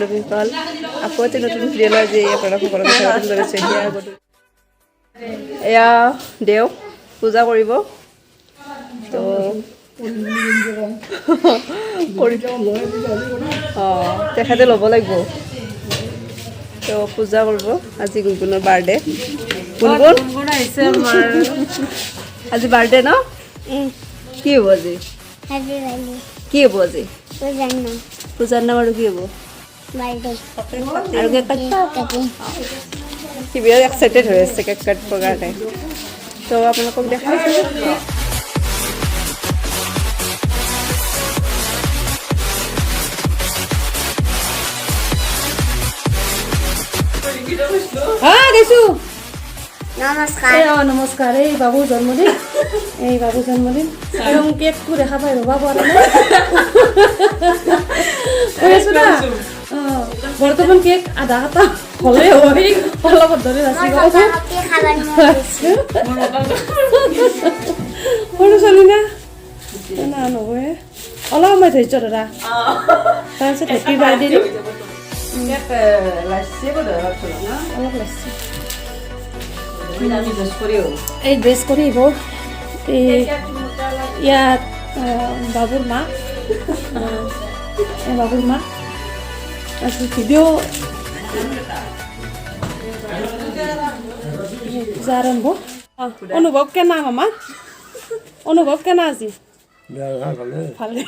নবীনসকল আকৌ এটি নতুন ভিডিঅ' লৈ আজি আপোনালোক সকলোকে স্বাগতম জনাইছোঁ। এয়া দেও পূজা কৰিব তো তেখেতে ল'ব লাগিব তো পূজা কৰিব আজি গুণগুণৰ বাৰ্থডে। গুণগুণ আহিছে আমাৰ আজি বাৰ্থডে ন? কি হ'ব আজি? কি হ'ব আজি? পূজাৰ নাম আৰু কি হ'ব? আৰু কেক কাটিব। সি বিৰাট এক্সাইটেড হৈ আছে কেক কাটিবৰ কাৰণে। তো আপোনালোকক দেখাইছোঁ। নমস্কাৰ। এই বাবুৰ জন্মদিন, কেকটো দেখা পাই ৰ'বা পৰা নাই কৈ আছো না। বৰ্তমান কেক আধা কাটা হ'লে হয়, অলপত ধৰি নাচি সৰু ছোৱালী না নহয় অলপ সময় ধৰিছ দাদা। তাৰপিছত হেপী বাৰ্থডে দিম। অলপ লাগছে এই ড্ৰেছ কৰি আহিব। ইয়াত বাবুৰ মা তাৰপিছত ভিডিঅ' পূজা আৰম্ভ। অনুভৱ কেনা মামা? অনুভৱ কেনা আজি? ভালে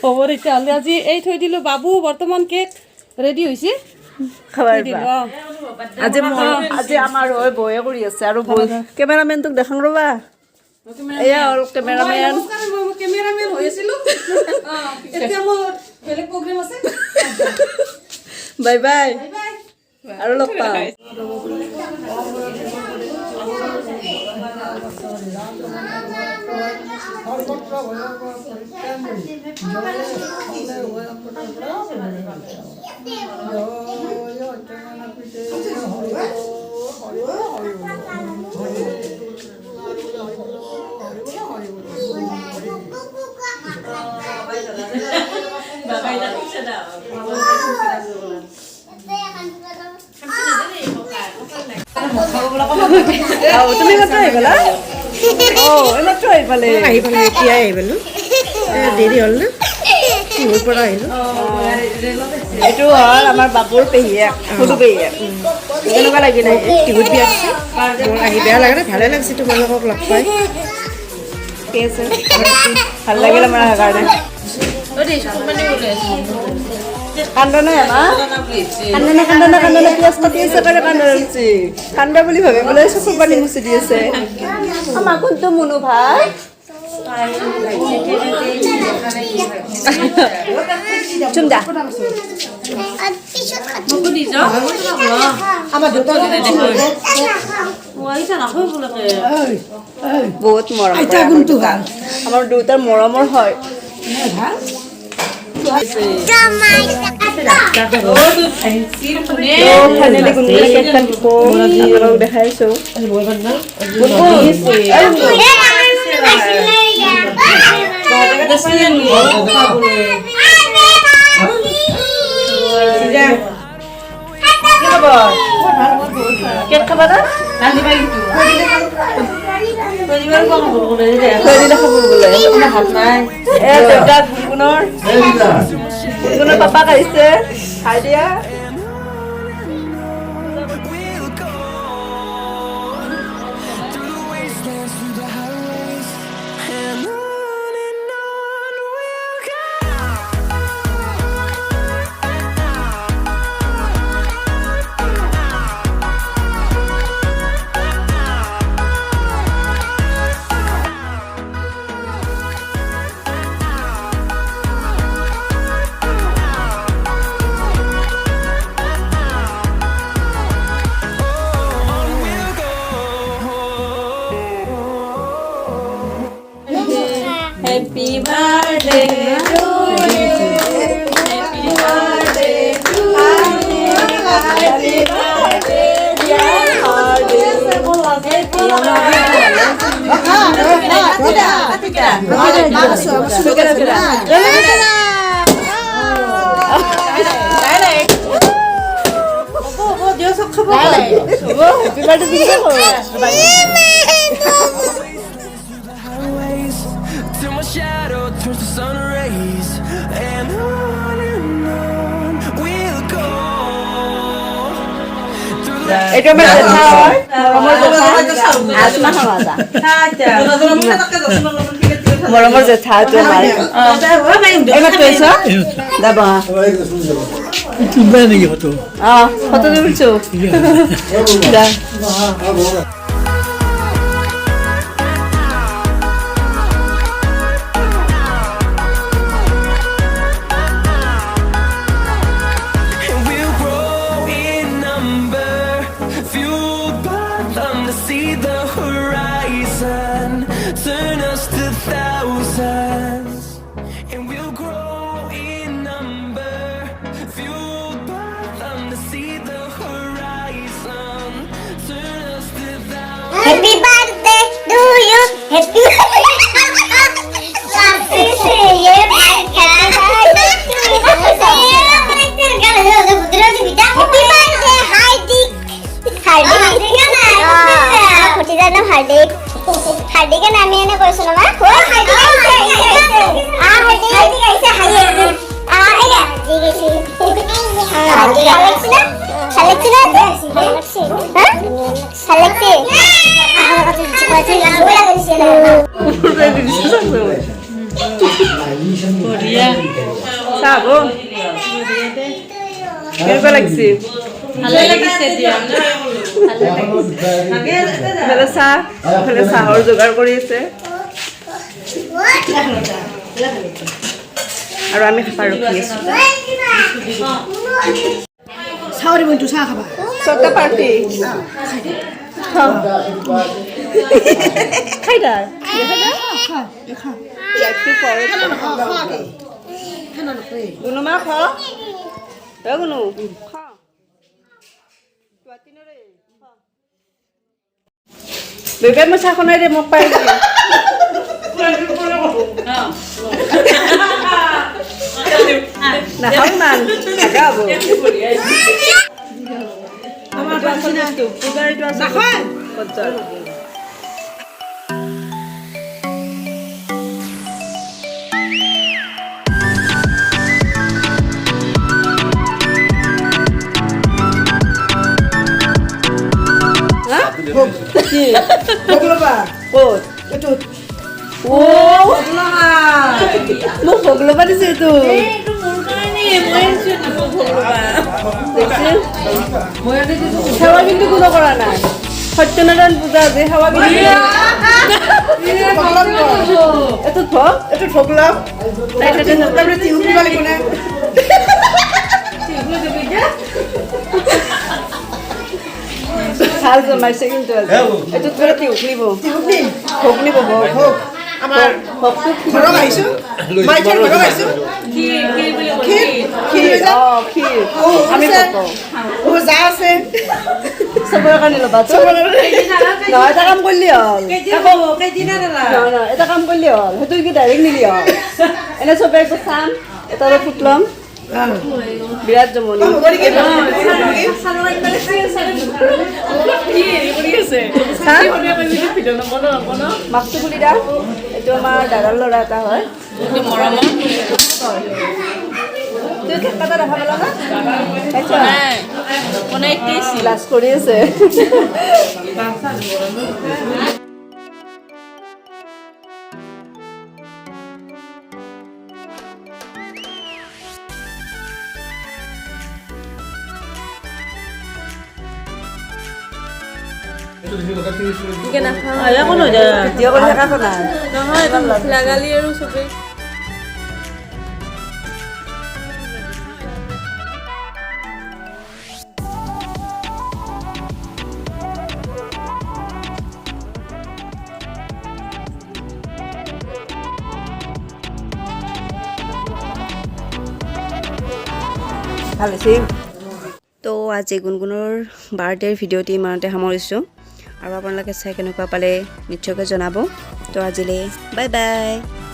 হ'ব তেতিয়াহ'লে। আজি এই থৈ দিলোঁ। বাবু বৰ্তমান কেক ৰেডি হৈছে আজি আমাৰ হৈ বয়ে কৰি আছে আৰু কেমেৰামেনটোক দেখাং ৰ'বা। এয়া হ'ল কেমেৰামেন। কেমেৰামেন হৈ আছিলোঁ, এতিয়া মোৰ বেলেগ প্ৰগ্ৰেম আছে। বাই বাই আৰু লগ পাম। তুমি মাত্ৰ আহি পালা? এইমাত্ৰ আহি পালে? এতিয়াই আহি পালোঁ, দেৰি হ'ল না, কিহৰ পৰা আহিলোঁ। এইটো হ'ল আমাৰ বাবুৰ পেহীয়েক, সৰু পেহীয়েক। কেনেকুৱা লাগিলে? টিভিত বিয়া দিছে। মোৰ আহি বেয়া লাগে, ভালে লাগিছে তোমালোকক লগ পাই। ঠিক আছে, ভাল লাগিল আমাৰ কাৰণে। কান্দনা পিঁয়াজ কাটি আছে কাৰণে কান্দা বুলি ভাবি পেলাই চকু পানী মুচি দি আছে। আমাৰ কোনটো মুনু ভাই? চুমদা বহুত মৰম। আমাৰ দেউতাৰ মৰমৰ হয়। দেখাইছো কেক খাবা না? গুণগুণৰ পাপাক আহিছে, খাই দিয়া। Happy birthday to you. Happy birthday to you. Happy birthday dear Hardy. Happy birthday. হ'ব হেপী বাৰ্থডে দিলে till my shadow turns to sun rays, and on we'll go through the এইটো আমাৰ জেঠা হয় মৰমৰ জেঠা মৰমৰ জেঠা এইটো আমাৰ এইমাত্ৰ আহিছ যাব ফটো তুলিছো যা and we'll grow in number, fueled by them to see the horizon, turn us to thousands. And we'll grow in number, fueled by them to see the horizon, turn us to thousands. Happy birthday to you. Happy हार्दिक का नाम है ना कोई सुनो ना वो हार्दिक ऐसे हार्दिक চাব কেনেকুৱা লাগিছে ইফালে চাহ ইফালে চাহৰ যোগাৰ কৰি আছে আৰু আমি খাবা ৰখি আছো চাউৰি বইনটো চাহ খাবা চটা পাৰ্টি খাই দা গুণমা খ গুণু বেবেৰ মই চাহ খনাই দে মোক পাই নাখাওঁ ইমান নাখাব পূজাৰীটো আছে মোক ভগলবা দিছে এইটো সেৱা কিন্তু কোনো কৰা নাই সত্যনাৰায়ণ পূজা যে সেৱা কিন্তু এইটো ভগলাম ভাল জমাইছে কিন্তু এইটোত বোলে তিউক নিব ভোগ নিব ভোগ আমাৰ ভোগটো ঘৰত আহিছো মাইকেল ঘৰত আহিছো ক্ষীৰ আমি ও যা আছে চবৰে কাৰণে ল'বা নহয় এটা কাম কৰিলি হ'ল এটা কাম কৰিলি হ'ল সেইটো কি ডাইৰেক্ট নিলি হ'ল এনে চবে একো চাম এটা ফুট ল'ম বিৰাট জমনি মাছটো খুলি দা এইটো আমাৰ দাদাৰ ল'ৰা এটা হয় লাজ কৰি আছে লাগালি আৰু চবেই ভাল হৈছে তো আজি গুণগুণৰ বাৰ্থডেৰ ভিডিঅ'টি ইমানতে সামৰিছোঁ আৰু আপোনালোকে চাই কেনেকুৱা পালে নিশ্চয়কৈ জনাব তো আজিলৈ বাই বাই